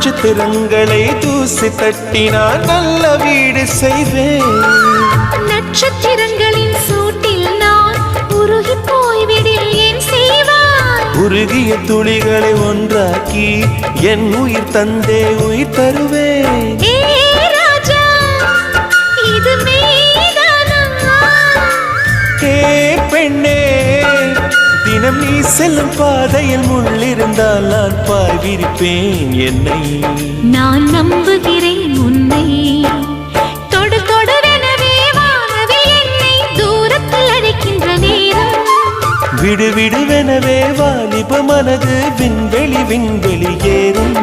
நட்சத்திரங்களை தூசி தட்டினால் நல்ல வீடு செய்வேன். நட்சத்திரங்களின் சூட்டில் நான் உருகி போய்விடில் ஏன் செய்வாய்? உருகிய துளிகளை ஒன்றாக்கி என் உயிர் தந்தே உயிர் தருவேன். ஏ ராஜா, இது மெய்தானா? ஏ பெண்ணே, தினம் நீ செல்லும் பாதையில் முள்ளிருந்தால் நான் பாய் விரிப்பேன் என்னை. நான் நம்புகிறேன் உன்னை. தொடு தொடரெனவே வானவே என்னை தூரத்தில் அழைக்கின்ற நேரம். விடு விடுவெனவே வாலிப மனது விண்வெளி விண்வெளி ஏறும்.